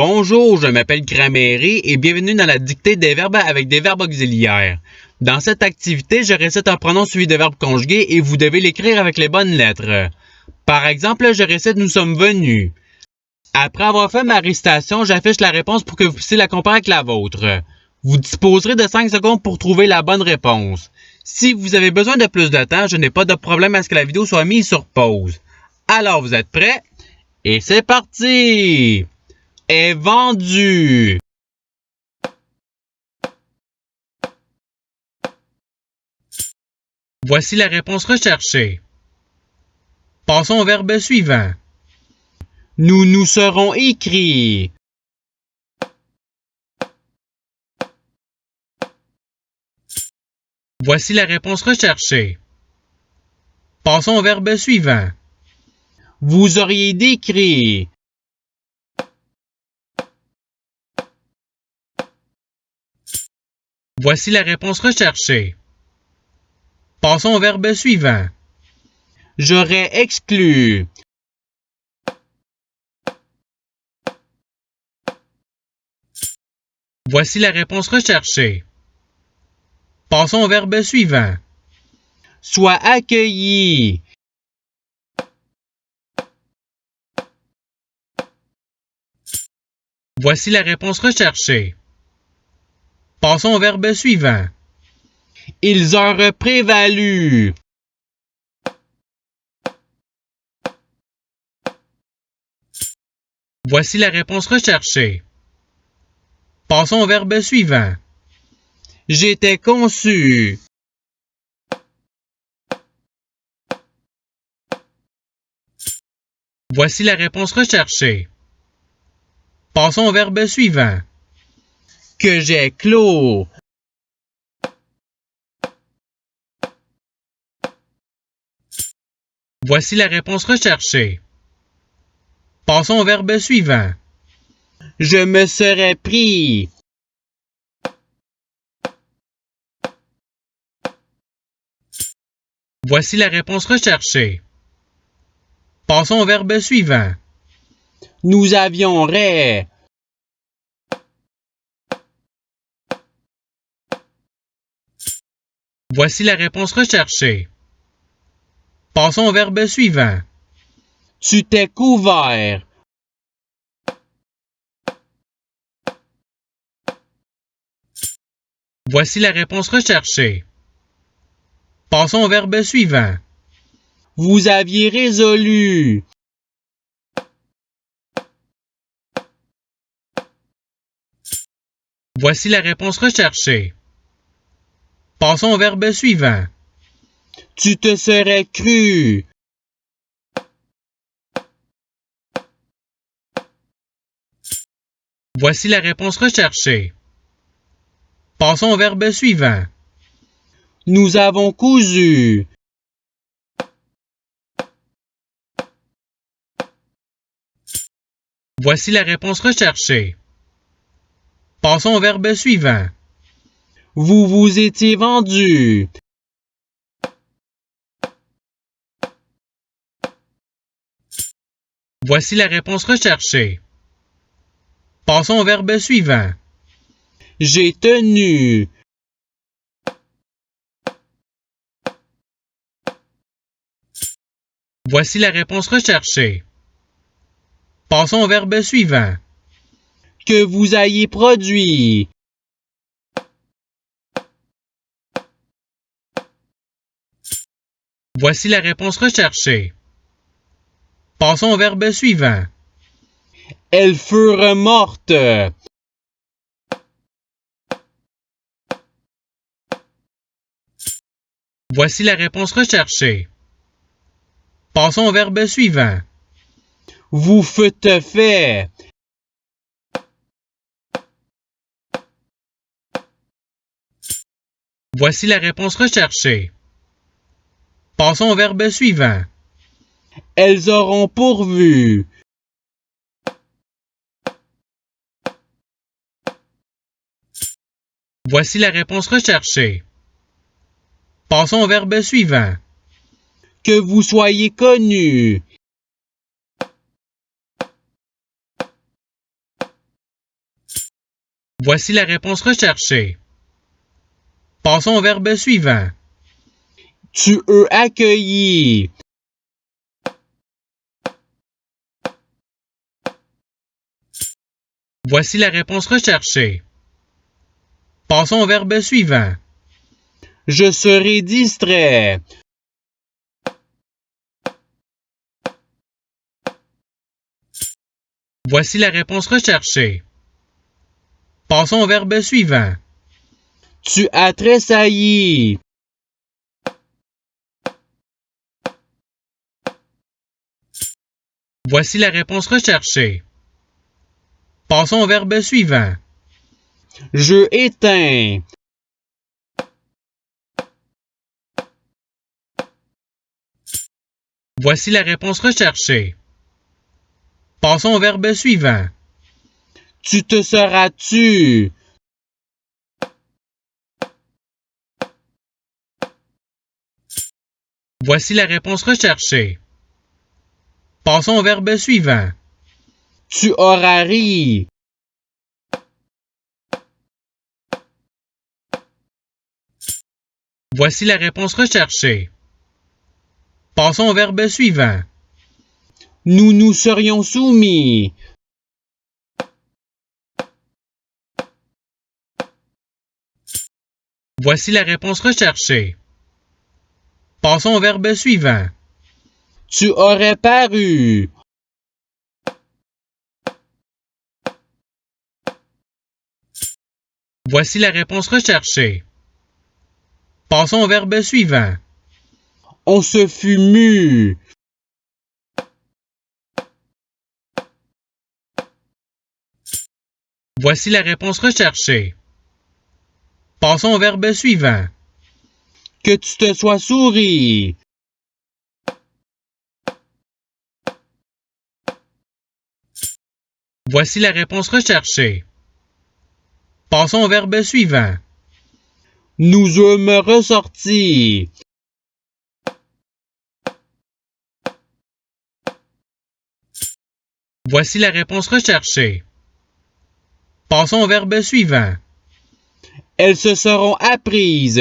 Bonjour, je m'appelle Craméry et bienvenue dans la dictée des verbes avec des verbes auxiliaires. Dans cette activité, je récite un pronom suivi de verbes conjugués et vous devez l'écrire avec les bonnes lettres. Par exemple, je récite nous sommes venus. Après avoir fait ma récitation, j'affiche la réponse pour que vous puissiez la comparer avec la vôtre. Vous disposerez de 5 secondes pour trouver la bonne réponse. Si vous avez besoin de plus de temps, je n'ai pas de problème à ce que la vidéo soit mise sur pause. Alors, vous êtes prêts? Et c'est parti! Est vendu. Voici la réponse recherchée. Passons au verbe suivant. Nous nous serons écrits. Voici la réponse recherchée. Passons au verbe suivant. Vous auriez décrit. Voici la réponse recherchée. Passons au verbe suivant. J'aurais exclu. Voici la réponse recherchée. Passons au verbe suivant. Sois accueilli. Voici la réponse recherchée. Passons au verbe suivant. Ils auraient prévalu. Voici la réponse recherchée. Passons au verbe suivant. J'étais conçu. Voici la réponse recherchée. Passons au verbe suivant. Que j'ai clos. Voici la réponse recherchée. Passons au verbe suivant. Je me serais pris. Voici la réponse recherchée. Passons au verbe suivant. Nous avions rai. Voici la réponse recherchée. Passons au verbe suivant. Tu t'es couvert. Voici la réponse recherchée. Passons au verbe suivant. Vous aviez résolu. Voici la réponse recherchée. Passons au verbe suivant. Tu te serais cru. Voici la réponse recherchée. Passons au verbe suivant. Nous avons cousu. Voici la réponse recherchée. Passons au verbe suivant. Vous vous étiez vendu. Voici la réponse recherchée. Passons au verbe suivant. J'ai tenu. Voici la réponse recherchée. Passons au verbe suivant. Que vous ayez produit. Voici la réponse recherchée. Passons au verbe suivant. Elles furent mortes. Voici la réponse recherchée. Passons au verbe suivant. Vous fûtes fait. Voici la réponse recherchée. Passons au verbe suivant. Elles auront pourvu. Voici la réponse recherchée. Passons au verbe suivant. Que vous soyez connu. Voici la réponse recherchée. Passons au verbe suivant. Tu es accueilli. Voici la réponse recherchée. Passons au verbe suivant. Je serai distrait. Voici la réponse recherchée. Passons au verbe suivant. Tu as tressailli. Voici la réponse recherchée. Passons au verbe suivant. Je éteins. Voici la réponse recherchée. Passons au verbe suivant. Tu te seras tu. Voici la réponse recherchée. Passons au verbe suivant. Tu auras ri. Voici la réponse recherchée. Passons au verbe suivant. Nous nous serions soumis. Voici la réponse recherchée. Passons au verbe suivant. Tu aurais paru. Voici la réponse recherchée. Passons au verbe suivant. On se fût mu. Voici la réponse recherchée. Passons au verbe suivant. Que tu te sois souri. Voici la réponse recherchée. Passons au verbe suivant. Nous eûmes ressorti. Voici la réponse recherchée. Passons au verbe suivant. Elles se seront apprises.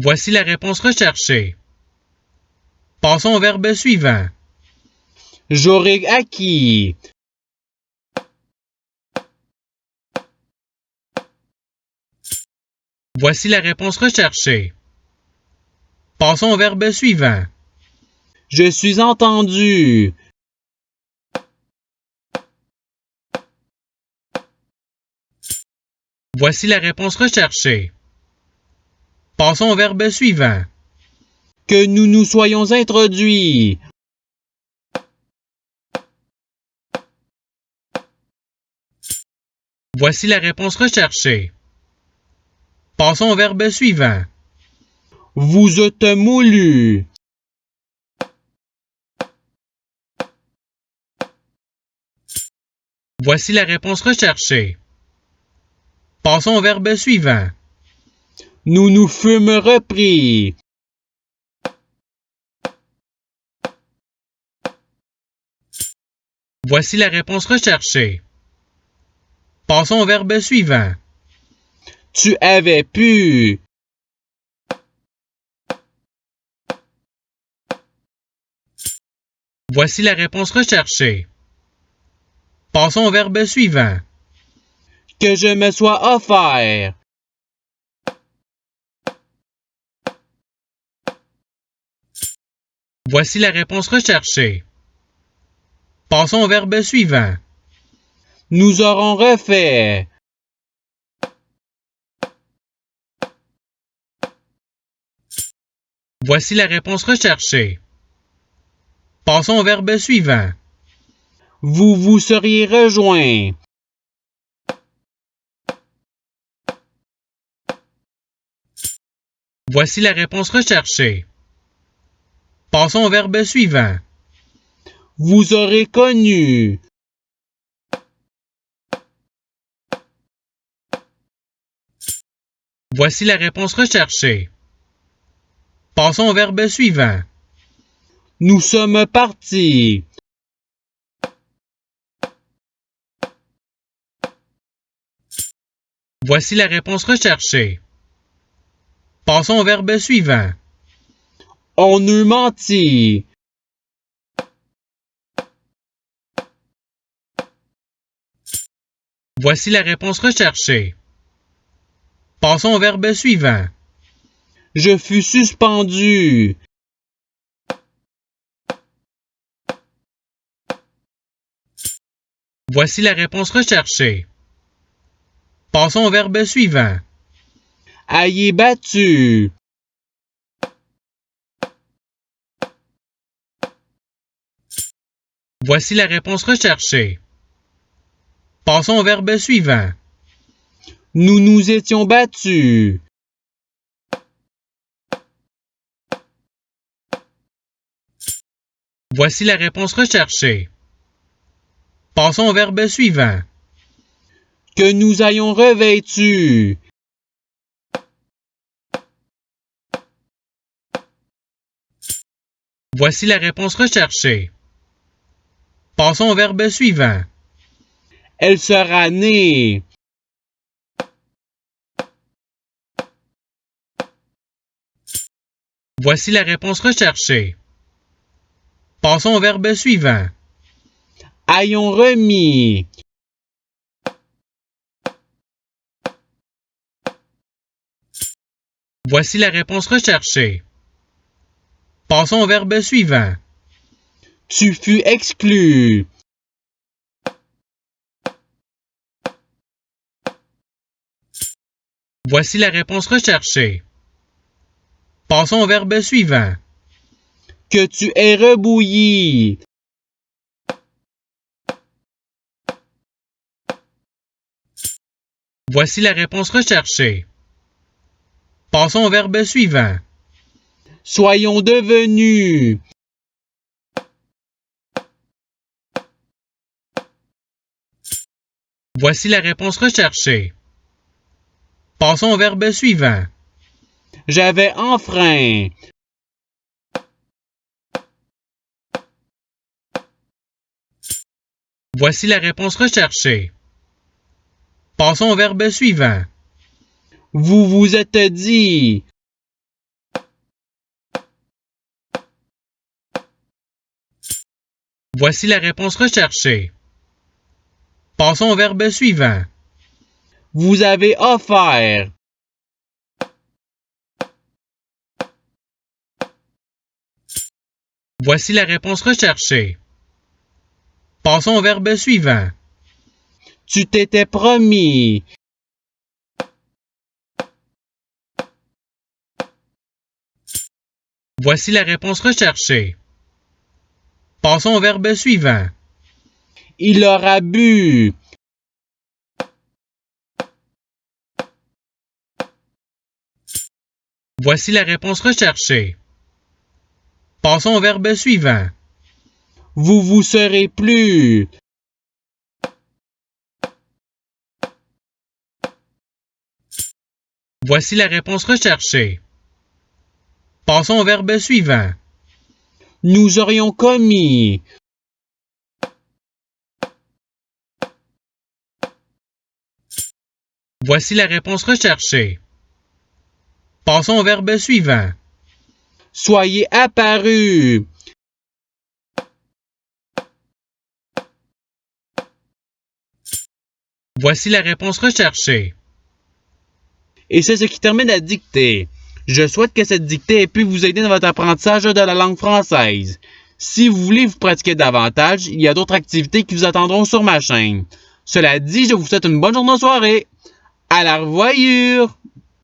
Voici la réponse recherchée. Passons au verbe suivant. J'aurai acquis. Voici la réponse recherchée. Passons au verbe suivant. Je suis entendu. Voici la réponse recherchée. Passons au verbe suivant. Que nous nous soyons introduits. Voici la réponse recherchée. Passons au verbe suivant. Vous êtes moulu. Voici la réponse recherchée. Passons au verbe suivant. Nous nous fûmes repris. Voici la réponse recherchée. Passons au verbe suivant. Tu avais pu. Voici la réponse recherchée. Passons au verbe suivant. Que je me sois offert. Voici la réponse recherchée. Passons au verbe suivant. Nous aurons refait. Voici la réponse recherchée. Passons au verbe suivant. Vous vous seriez rejoints. Voici la réponse recherchée. Passons au verbe suivant. Vous aurez connu. Voici la réponse recherchée. Passons au verbe suivant. Nous sommes partis. Voici la réponse recherchée. Passons au verbe suivant. On eût menti. Voici la réponse recherchée. Passons au verbe suivant. Je fus suspendu. Voici la réponse recherchée. Passons au verbe suivant. Ayez battu. Voici la réponse recherchée. Passons au verbe suivant. Nous nous étions battus. Voici la réponse recherchée. Passons au verbe suivant. Que nous ayons revêtu. Voici la réponse recherchée. Passons au verbe suivant. Elle sera née. Voici la réponse recherchée. Passons au verbe suivant. Ayons remis. Voici la réponse recherchée. Passons au verbe suivant. Tu fus exclu. Voici la réponse recherchée. Passons au verbe suivant. Que tu es rebouilli. Voici la réponse recherchée. Passons au verbe suivant. Soyons devenus. Voici la réponse recherchée. Passons au verbe suivant. J'avais enfreint. Voici la réponse recherchée. Passons au verbe suivant. Vous vous êtes dit. Voici la réponse recherchée. Passons au verbe suivant. Vous avez offert. Voici la réponse recherchée. Passons au verbe suivant. Tu t'étais promis. Voici la réponse recherchée. Passons au verbe suivant. Il aura bu. Voici la réponse recherchée. Passons au verbe suivant. Vous vous serez plu. Voici la réponse recherchée. Passons au verbe suivant. Nous aurions commis. Voici la réponse recherchée. Passons au verbe suivant. Soyez apparus. Voici la réponse recherchée. Et c'est ce qui termine la dictée. Je souhaite que cette dictée ait pu vous aider dans votre apprentissage de la langue française. Si vous voulez vous pratiquer davantage, il y a d'autres activités qui vous attendront sur ma chaîne. Cela dit, je vous souhaite une bonne journée de soirée. À la revoyure!